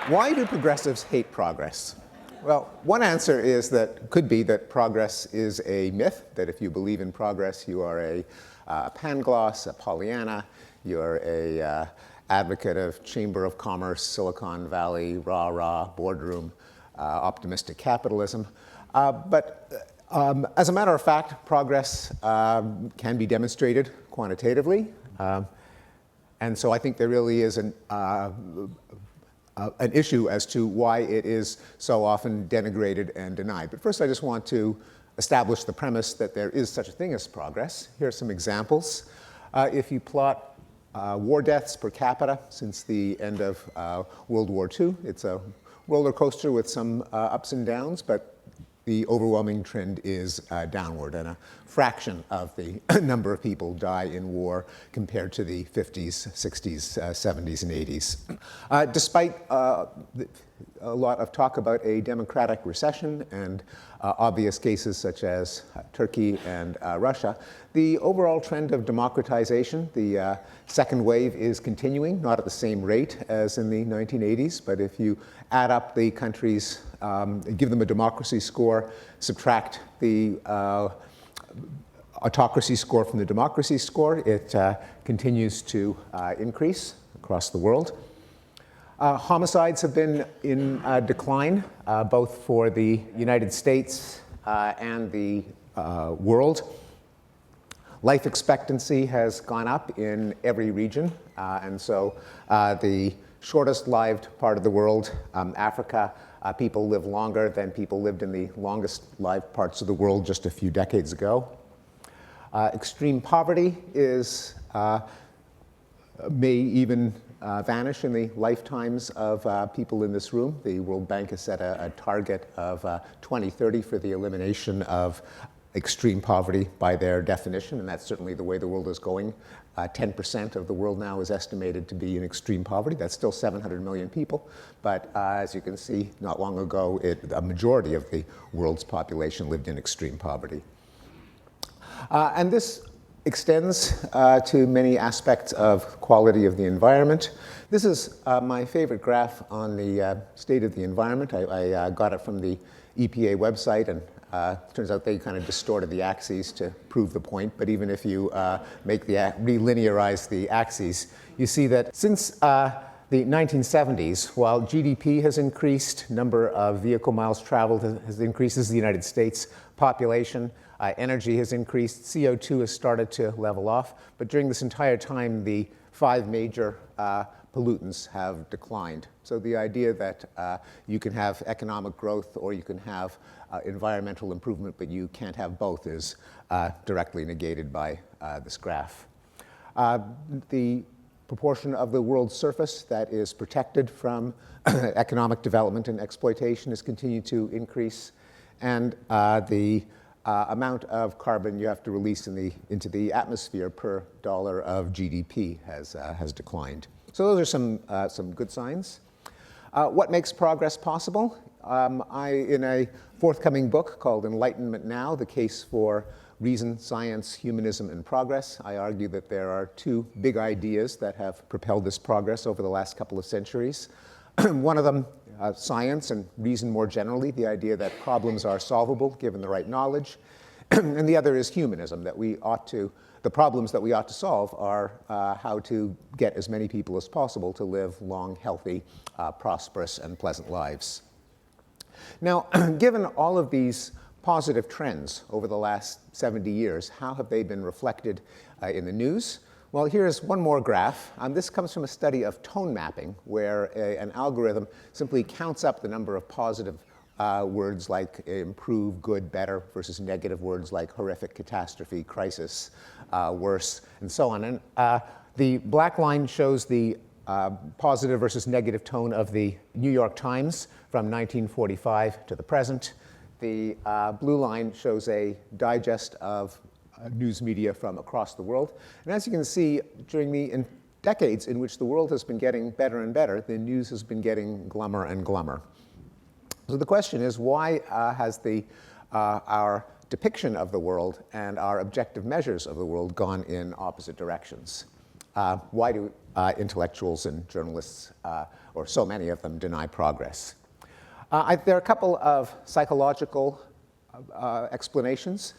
Why do progressives hate progress? Well, one answer could be that progress is a myth, that if you believe in progress, you are a Pangloss, a Pollyanna, you're a advocate of Chamber of Commerce, Silicon Valley, rah-rah, boardroom, optimistic capitalism. But as a matter of fact, progress can be demonstrated quantitatively. And so I think there really is an issue as to why it is so often denigrated and denied. But first, I just want to establish the premise that there is such a thing as progress. Here are some examples. If you plot war deaths per capita since the end of World War II, it's a roller coaster with some ups and downs, but the overwhelming trend is downward, and a fraction of the number of people die in war compared to the 50s, 60s, 70s, and 80s. Despite a lot of talk about a democratic recession and obvious cases such as Turkey and Russia, the overall trend of democratization, the second wave, is continuing, not at the same rate as in the 1980s, but if you add up the countries, give them a democracy score, subtract the autocracy score from the democracy score, it continues to increase across the world. Homicides have been in decline, both for the United States and the world. Life expectancy has gone up in every region, and so the shortest lived part of the world, Africa, people live longer than people lived in the longest lived parts of the world just a few decades ago. Extreme poverty may even vanish in the lifetimes of people in this room. The World Bank has set a target of 2030 for the elimination of extreme poverty by their definition, and that's certainly the way the world is going. 10% of the world now is estimated to be in extreme poverty. That's still 700 million people, but as you can see, not long ago, a majority of the world's population lived in extreme poverty. And this extends to many aspects of quality of the environment. This is my favorite graph on the state of the environment. I got it from the EPA website, and it turns out they kind of distorted the axes to prove the point. But even if you relinearize the axes, you see that since the 1970s, while GDP has increased, number of vehicle miles traveled has increased, as the United States population, energy has increased, CO2 has started to level off, but during this entire time, the 5 major pollutants have declined. So the idea that you can have economic growth or you can have environmental improvement, but you can't have both, is directly negated by this graph. The proportion of the world's surface that is protected from economic development and exploitation has continued to increase, and the amount of carbon you have to release into the atmosphere per dollar of GDP has declined. So those are some good signs. What makes progress possible? In a forthcoming book called Enlightenment Now, The Case for Reason, Science, Humanism, and Progress, I argue that there are 2 big ideas that have propelled this progress over the last couple of centuries. One of them, science and reason more generally, the idea that problems are solvable given the right knowledge. And the other is humanism, that the problems that we ought to solve are how to get as many people as possible to live long, healthy, prosperous, and pleasant lives. Now, given all of these positive trends over the last 70 years, how have they been reflected in the news? Well, here's one more graph. This comes from a study of tone mapping, where an algorithm simply counts up the number of positive words like improve, good, better, versus negative words like horrific, catastrophe, crisis, worse, and so on. And the black line shows the positive versus negative tone of the New York Times from 1945 to the present. The blue line shows a digest of news media from across the world. And as you can see, during the decades in which the world has been getting better and better, the news has been getting glummer and glummer. So the question is, why has our depiction of the world and our objective measures of the world gone in opposite directions? Why do intellectuals and journalists, or so many of them, deny progress. There are a couple of psychological explanations.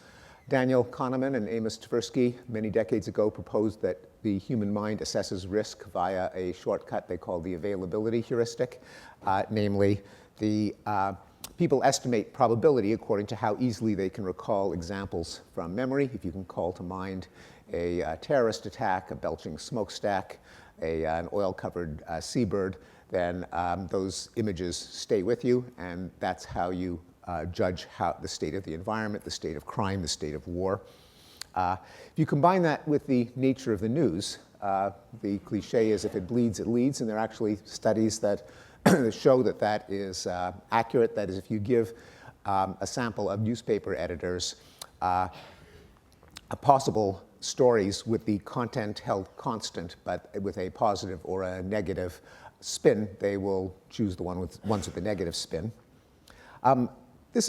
Daniel Kahneman and Amos Tversky many decades ago proposed that the human mind assesses risk via a shortcut they call the availability heuristic. Namely, people estimate probability according to how easily they can recall examples from memory. If you can call to mind a terrorist attack, a belching smokestack, an oil-covered seabird, then those images stay with you, and that's how you judge the state of the environment, the state of crime, the state of war. If you combine that with the nature of the news, the cliche is if it bleeds, it leads, and there are actually studies that show that that is accurate. That is, if you give a sample of newspaper editors possible stories with the content held constant, but with a positive or a negative spin, they will choose the ones with the negative spin. This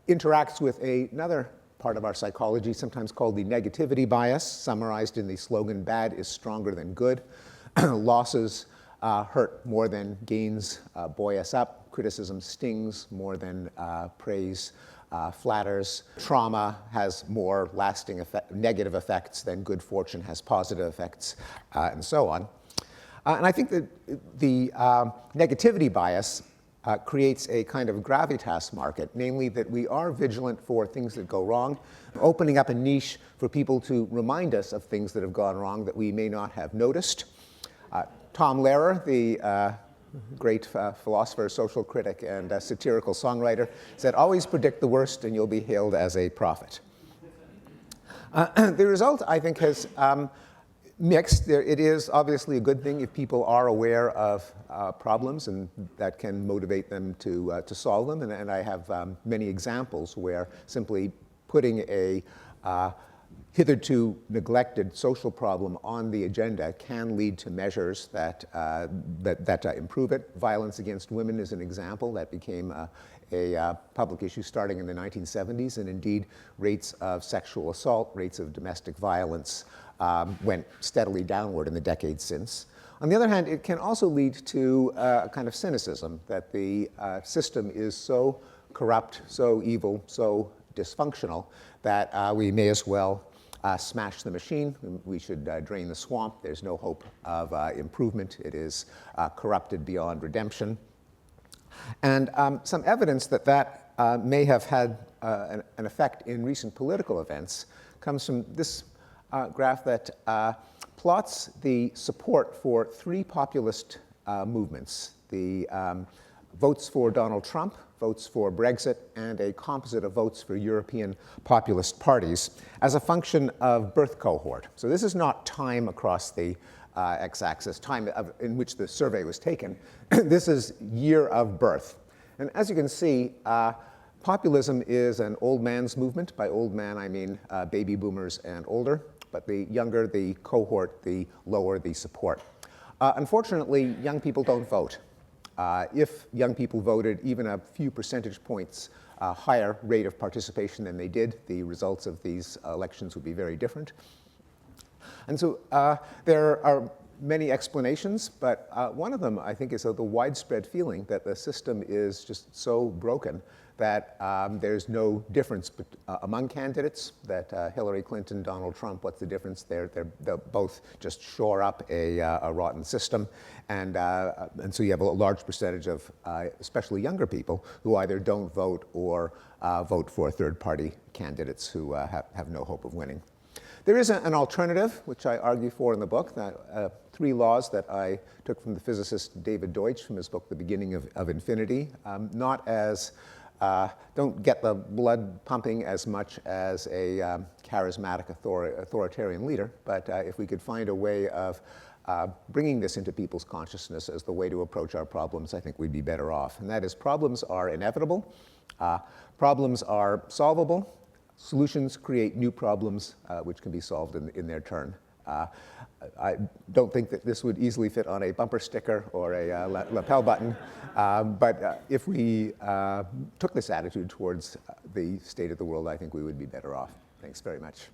interacts with another part of our psychology, sometimes called the negativity bias, summarized in the slogan, "Bad is stronger than good." Losses hurt more than gains buoy us up. Criticism stings more than praise flatters. Trauma has more lasting negative effects than good fortune has positive effects, and so on. And I think that the negativity bias creates a kind of gravitas market, namely that we are vigilant for things that go wrong, opening up a niche for people to remind us of things that have gone wrong that we may not have noticed. Tom Lehrer, the great philosopher, social critic, and satirical songwriter, said, "Always predict the worst and you'll be hailed as a prophet." The result, I think, has mixed. It is obviously a good thing if people are aware of problems, and that can motivate them to solve them. And I have many examples where simply putting a hitherto neglected social problem on the agenda can lead to measures that improve it. Violence against women is an example. That became a public issue starting in the 1970s, and indeed rates of sexual assault, rates of domestic violence went steadily downward in the decades since. On the other hand, it can also lead to a kind of cynicism that the system is so corrupt, so evil, so dysfunctional that we may as well smash the machine. We should drain the swamp. There's no hope of improvement. It is corrupted beyond redemption. And some evidence that that may have had an effect in recent political events comes from this graph that plots the support for three populist movements: the votes for Donald Trump, votes for Brexit, and a composite of votes for European populist parties as a function of birth cohort. So this is not time across the x-axis, time in which the survey was taken. This is year of birth. And as you can see, populism is an old man's movement. By old man, I mean baby boomers and older. But the younger the cohort, the lower the support. Unfortunately, young people don't vote. If young people voted even a few percentage points higher rate of participation than they did, the results of these elections would be very different. And so there are many explanations, but one of them, I think, is the widespread feeling that the system is just so broken that there's no difference among candidates, that Hillary Clinton, Donald Trump, what's the difference? They'll both just shore up a rotten system. And so you have a large percentage of especially younger people who either don't vote or vote for third-party candidates who have no hope of winning. There is an alternative, which I argue for in the book, that, three laws that I took from the physicist David Deutsch from his book, The Beginning of Infinity, not as don't get the blood pumping as much as a charismatic authoritarian leader, but if we could find a way of bringing this into people's consciousness as the way to approach our problems, I think we'd be better off. And that is, problems are inevitable, problems are solvable, solutions create new problems which can be solved in their turn. I don't think that this would easily fit on a bumper sticker or a lapel button, but if we took this attitude towards the state of the world, I think we would be better off. Thanks very much.